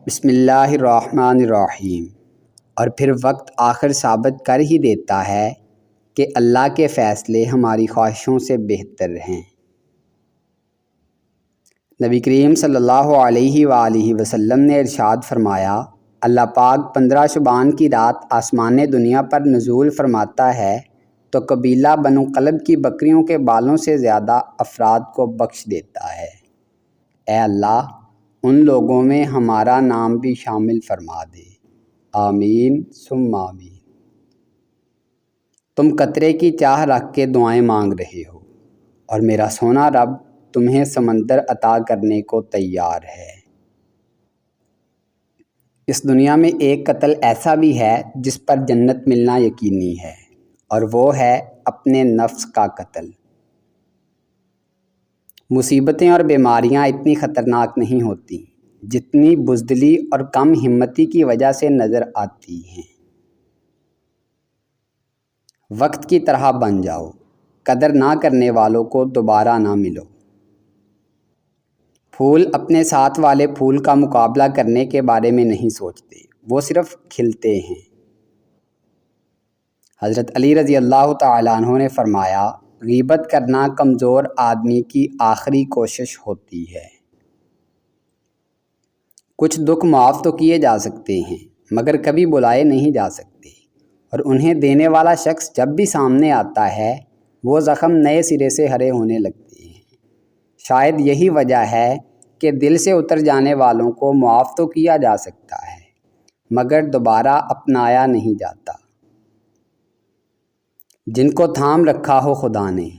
بسم اللہ الرحمن الرحیم۔ اور پھر وقت آخر ثابت کر ہی دیتا ہے کہ اللہ کے فیصلے ہماری خواہشوں سے بہتر ہیں۔ نبی کریم صلی اللہ علیہ وآلہ وسلم نے ارشاد فرمایا، اللہ پاک 15 شعبان کی رات آسمان دنیا پر نزول فرماتا ہے تو قبیلہ بنو کلب کی بکریوں کے بالوں سے زیادہ افراد کو بخش دیتا ہے۔ اے اللہ، ان لوگوں میں ہمارا نام بھی شامل فرما دے، آمین ثم آمین۔ تم قطرے کی چاہ رکھ کے دعائیں مانگ رہے ہو اور میرا سونا رب تمہیں سمندر عطا کرنے کو تیار ہے۔ اس دنیا میں ایک قتل ایسا بھی ہے جس پر جنت ملنا یقینی ہے، اور وہ ہے اپنے نفس کا قتل۔ مصیبتیں اور بیماریاں اتنی خطرناک نہیں ہوتی جتنی بزدلی اور کم ہمتی کی وجہ سے نظر آتی ہیں۔ وقت کی طرح بن جاؤ، قدر نہ کرنے والوں کو دوبارہ نہ ملو۔ پھول اپنے ساتھ والے پھول کا مقابلہ کرنے کے بارے میں نہیں سوچتے، وہ صرف کھلتے ہیں۔ حضرت علی رضی اللہ تعالیٰ عنہ نے فرمایا، غیبت کرنا کمزور آدمی کی آخری کوشش ہوتی ہے۔ کچھ دکھ معاف تو کیے جا سکتے ہیں مگر کبھی بلائے نہیں جا سکتے، اور انہیں دینے والا شخص جب بھی سامنے آتا ہے وہ زخم نئے سرے سے ہرے ہونے لگتے ہیں۔ شاید یہی وجہ ہے کہ دل سے اتر جانے والوں کو معاف تو کیا جا سکتا ہے مگر دوبارہ اپنایا نہیں جاتا۔ جن کو تھام رکھا ہو خدا نے،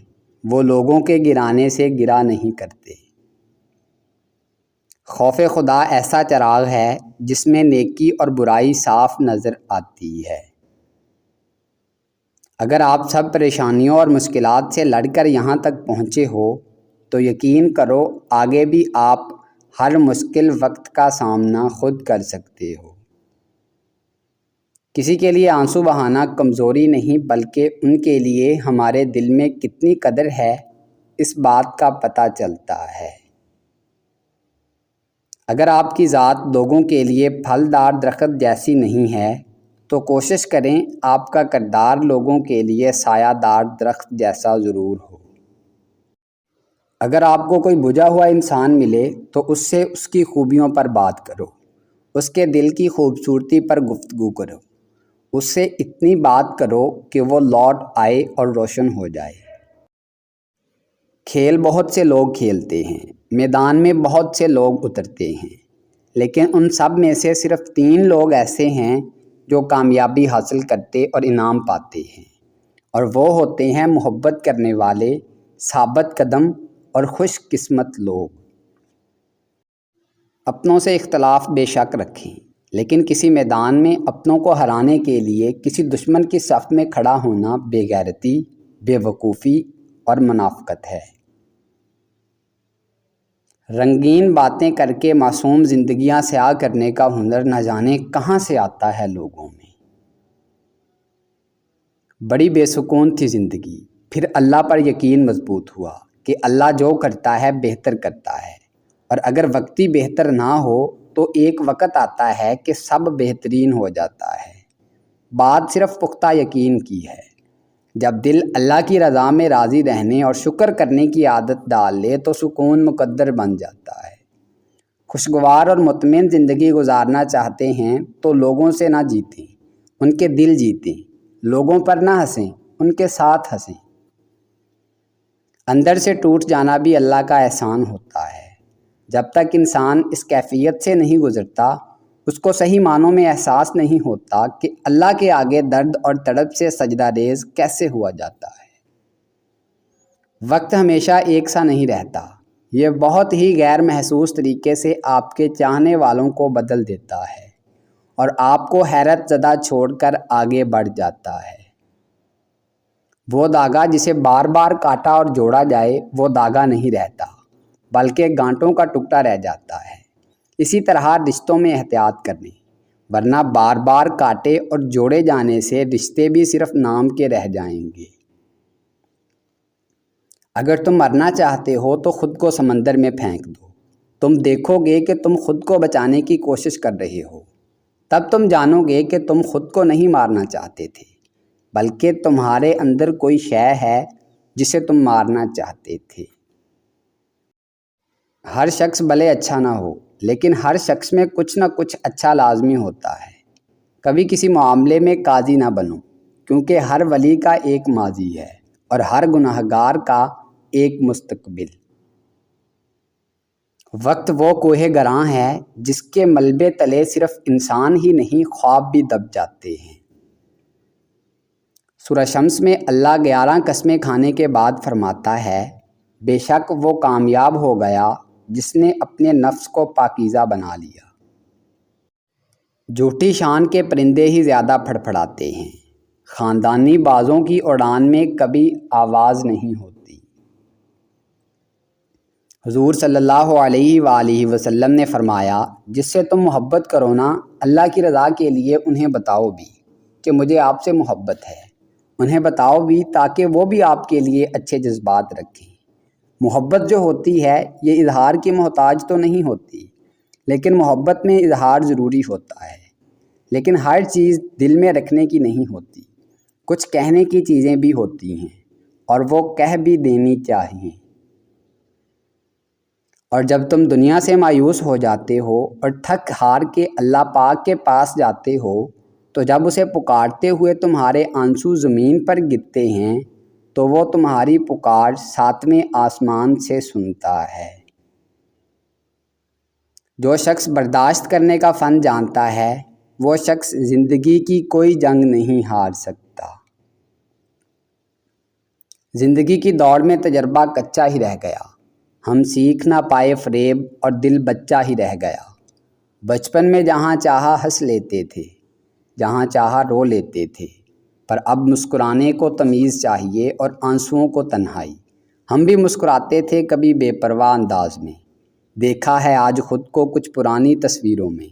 وہ لوگوں کے گرانے سے گرا نہیں کرتے۔ خوف خدا ایسا چراغ ہے جس میں نیکی اور برائی صاف نظر آتی ہے۔ اگر آپ سب پریشانیوں اور مشکلات سے لڑ کر یہاں تک پہنچے ہو تو یقین کرو آگے بھی آپ ہر مشکل وقت کا سامنا خود کر سکتے ہو۔ کسی کے لیے آنسو بہانا کمزوری نہیں بلکہ ان کے لیے ہمارے دل میں کتنی قدر ہے اس بات کا پتہ چلتا ہے۔ اگر آپ کی ذات لوگوں کے لیے پھلدار درخت جیسی نہیں ہے تو کوشش کریں آپ کا کردار لوگوں کے لیے سایہ دار درخت جیسا ضرور ہو۔ اگر آپ کو کوئی بجھا ہوا انسان ملے تو اس سے اس کی خوبیوں پر بات کرو، اس کے دل کی خوبصورتی پر گفتگو کرو، اس سے اتنی بات کرو کہ وہ لوٹ آئے اور روشن ہو جائے۔ کھیل بہت سے لوگ کھیلتے ہیں، میدان میں بہت سے لوگ اترتے ہیں، لیکن ان سب میں سے صرف 3 لوگ ایسے ہیں جو کامیابی حاصل کرتے اور انعام پاتے ہیں، اور وہ ہوتے ہیں محبت کرنے والے، ثابت قدم اور خوش قسمت لوگ۔ اپنوں سے اختلاف بے شک رکھیں، لیکن کسی میدان میں اپنوں کو ہرانے کے لیے کسی دشمن کی صف میں کھڑا ہونا بے غیرتی، بے وقوفی اور منافقت ہے۔ رنگین باتیں کر کے معصوم زندگیاں سیاہ کرنے کا ہنر نہ جانے کہاں سے آتا ہے لوگوں میں۔ بڑی بے سکون تھی زندگی، پھر اللہ پر یقین مضبوط ہوا کہ اللہ جو کرتا ہے بہتر کرتا ہے، اور اگر وقتی بہتر نہ ہو تو ایک وقت آتا ہے کہ سب بہترین ہو جاتا ہے۔ بات صرف پختہ یقین کی ہے۔ جب دل اللہ کی رضا میں راضی رہنے اور شکر کرنے کی عادت ڈال لے تو سکون مقدر بن جاتا ہے۔ خوشگوار اور مطمئن زندگی گزارنا چاہتے ہیں تو لوگوں سے نہ جیتیں، ان کے دل جیتیں۔ لوگوں پر نہ ہنسیں، ان کے ساتھ ہنسیں۔ اندر سے ٹوٹ جانا بھی اللہ کا احسان ہوتا ہے۔ جب تک انسان اس کیفیت سے نہیں گزرتا اس کو صحیح معنوں میں احساس نہیں ہوتا کہ اللہ کے آگے درد اور تڑپ سے سجدہ ریز کیسے ہوا جاتا ہے۔ وقت ہمیشہ ایک سا نہیں رہتا، یہ بہت ہی غیر محسوس طریقے سے آپ کے چاہنے والوں کو بدل دیتا ہے اور آپ کو حیرت زدہ چھوڑ کر آگے بڑھ جاتا ہے۔ وہ دھاگا جسے بار بار کاٹا اور جوڑا جائے وہ دھاگا نہیں رہتا بلکہ گانٹوں کا ٹکڑا رہ جاتا ہے۔ اسی طرح رشتوں میں احتیاط کریں، ورنہ بار بار کاٹے اور جوڑے جانے سے رشتے بھی صرف نام کے رہ جائیں گے۔ اگر تم مرنا چاہتے ہو تو خود کو سمندر میں پھینک دو، تم دیکھو گے کہ تم خود کو بچانے کی کوشش کر رہے ہو، تب تم جانو گے کہ تم خود کو نہیں مارنا چاہتے تھے، بلکہ تمہارے اندر کوئی شے ہے جسے تم مارنا چاہتے تھے۔ ہر شخص بھلے اچھا نہ ہو، لیکن ہر شخص میں کچھ نہ کچھ اچھا لازمی ہوتا ہے۔ کبھی کسی معاملے میں قاضی نہ بنو، کیونکہ ہر ولی کا ایک ماضی ہے اور ہر گنہگار کا ایک مستقبل۔ وقت وہ کوہ گراں ہے جس کے ملبے تلے صرف انسان ہی نہیں خواب بھی دب جاتے ہیں۔ سورہ شمس میں اللہ 11 قسمیں کھانے کے بعد فرماتا ہے، بے شک وہ کامیاب ہو گیا جس نے اپنے نفس کو پاکیزہ بنا لیا۔ جھوٹی شان کے پرندے ہی زیادہ پھڑپھڑاتے ہیں، خاندانی بازوں کی اڑان میں کبھی آواز نہیں ہوتی۔ حضور صلی اللہ علیہ وآلہ وسلم نے فرمایا، جس سے تم محبت کرو نا، اللہ کی رضا کے لیے انہیں بتاؤ بھی کہ مجھے آپ سے محبت ہے، انہیں بتاؤ بھی تاکہ وہ بھی آپ کے لیے اچھے جذبات رکھیں۔ محبت جو ہوتی ہے یہ اظہار کی محتاج تو نہیں ہوتی، لیکن محبت میں اظہار ضروری ہوتا ہے، لیکن ہر چیز دل میں رکھنے کی نہیں ہوتی، کچھ کہنے کی چیزیں بھی ہوتی ہیں اور وہ کہہ بھی دینی چاہیے۔ اور جب تم دنیا سے مایوس ہو جاتے ہو اور تھک ہار کے اللہ پاک کے پاس جاتے ہو، تو جب اسے پکارتے ہوئے تمہارے آنسو زمین پر گرتے ہیں تو وہ تمہاری پکار 7ویں آسمان سے سنتا ہے۔ جو شخص برداشت کرنے کا فن جانتا ہے، وہ شخص زندگی کی کوئی جنگ نہیں ہار سکتا۔ زندگی کی دوڑ میں تجربہ کچا ہی رہ گیا، ہم سیکھ نہ پائے فریب اور دل بچہ ہی رہ گیا۔ بچپن میں جہاں چاہا ہنس لیتے تھے، جہاں چاہا رو لیتے تھے، پر اب مسکرانے کو تمیز چاہیے اور آنسوؤں کو تنہائی۔ ہم بھی مسکراتے تھے کبھی بے پرواہ انداز میں، دیکھا ہے آج خود کو کچھ پرانی تصویروں میں۔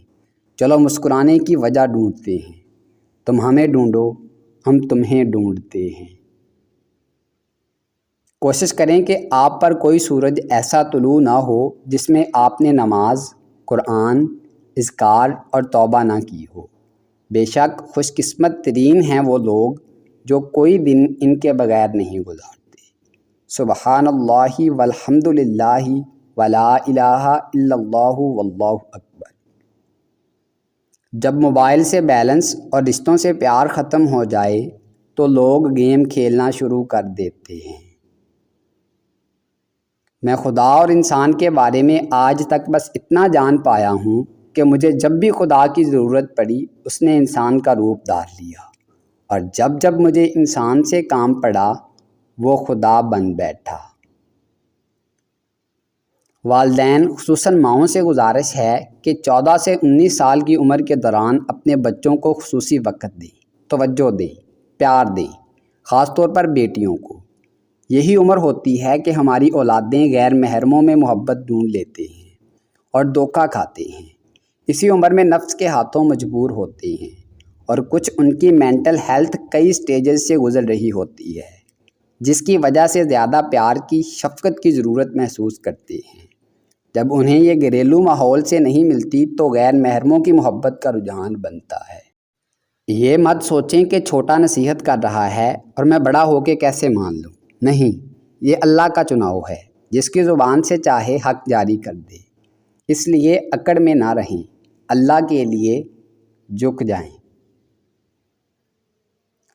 چلو مسکرانے کی وجہ ڈھونڈتے ہیں، تم ہمیں ڈھونڈو، ہم تمہیں ڈھونڈتے ہیں۔ کوشش کریں کہ آپ پر کوئی سورج ایسا طلوع نہ ہو جس میں آپ نے نماز، قرآن، اذکار اور توبہ نہ کی ہو۔ بے شک خوش قسمت ترین ہیں وہ لوگ جو کوئی دن ان کے بغیر نہیں گزارتے۔ سبحان اللہ والحمد للہ ولا الہ الا اللہ واللہ اکبر۔ جب موبائل سے بیلنس اور رشتوں سے پیار ختم ہو جائے تو لوگ گیم کھیلنا شروع کر دیتے ہیں۔ میں خدا اور انسان کے بارے میں آج تک بس اتنا جان پایا ہوں کہ مجھے جب بھی خدا کی ضرورت پڑی اس نے انسان کا روپ دھار لیا، اور جب جب مجھے انسان سے کام پڑا وہ خدا بن بیٹھا۔ والدین خصوصاً ماؤں سے گزارش ہے کہ 14 سے 19 سال کی عمر کے دوران اپنے بچوں کو خصوصی وقت دیں، توجہ دیں، پیار دیں، خاص طور پر بیٹیوں کو۔ یہی عمر ہوتی ہے کہ ہماری اولادیں غیر محرموں میں محبت ڈھونڈ لیتے ہیں اور دھوکہ کھاتے ہیں۔ اسی عمر میں نفس کے ہاتھوں مجبور ہوتے ہیں اور کچھ ان کی مینٹل ہیلتھ کئی سٹیجز سے گزر رہی ہوتی ہے، جس کی وجہ سے زیادہ پیار کی، شفقت کی ضرورت محسوس کرتے ہیں۔ جب انہیں یہ گھریلو ماحول سے نہیں ملتی تو غیر محرموں کی محبت کا رجحان بنتا ہے۔ یہ مت سوچیں کہ چھوٹا نصیحت کر رہا ہے اور میں بڑا ہو کے کیسے مان لوں۔ نہیں، یہ اللہ کا چناؤ ہے، جس کی زبان سے چاہے حق جاری کر دے۔ اس لیے اکڑ میں نہ رہیں، اللہ کے لیے جھک جائیں۔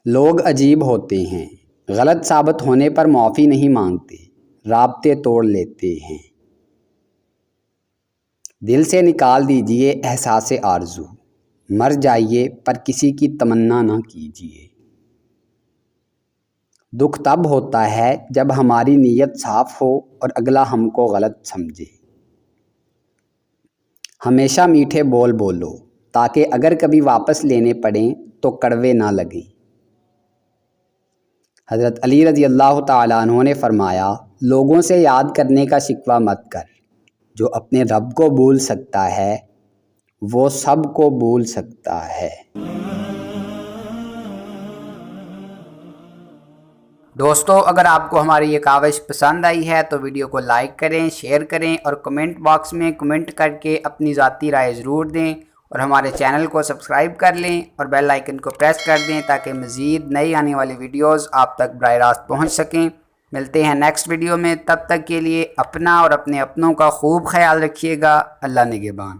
لوگ عجیب ہوتے ہیں، غلط ثابت ہونے پر معافی نہیں مانگتے، رابطے توڑ لیتے ہیں۔ دل سے نکال دیجئے احساس آرزو، مر جائیے پر کسی کی تمنا نہ کیجیے۔ دکھ تب ہوتا ہے جب ہماری نیت صاف ہو اور اگلا ہم کو غلط سمجھے۔ ہمیشہ میٹھے بول بولو تاکہ اگر کبھی واپس لینے پڑیں تو کڑوے نہ لگیں۔ حضرت علی رضی اللہ تعالیٰ عنہ نے فرمایا، لوگوں سے یاد کرنے کا شکوہ مت کر، جو اپنے رب کو بھول سکتا ہے وہ سب کو بھول سکتا ہے۔ دوستو اگر آپ کو ہماری یہ کاوش پسند آئی ہے تو ویڈیو کو لائک کریں، شیئر کریں اور کمنٹ باکس میں کمنٹ کر کے اپنی ذاتی رائے ضرور دیں، اور ہمارے چینل کو سبسکرائب کر لیں اور بیل آئیکن کو پریس کر دیں تاکہ مزید نئی آنے والی ویڈیوز آپ تک براہ راست پہنچ سکیں۔ ملتے ہیں نیکسٹ ویڈیو میں، تب تک کے لیے اپنا اور اپنے اپنوں کا خوب خیال رکھیے گا۔ اللہ نگہبان۔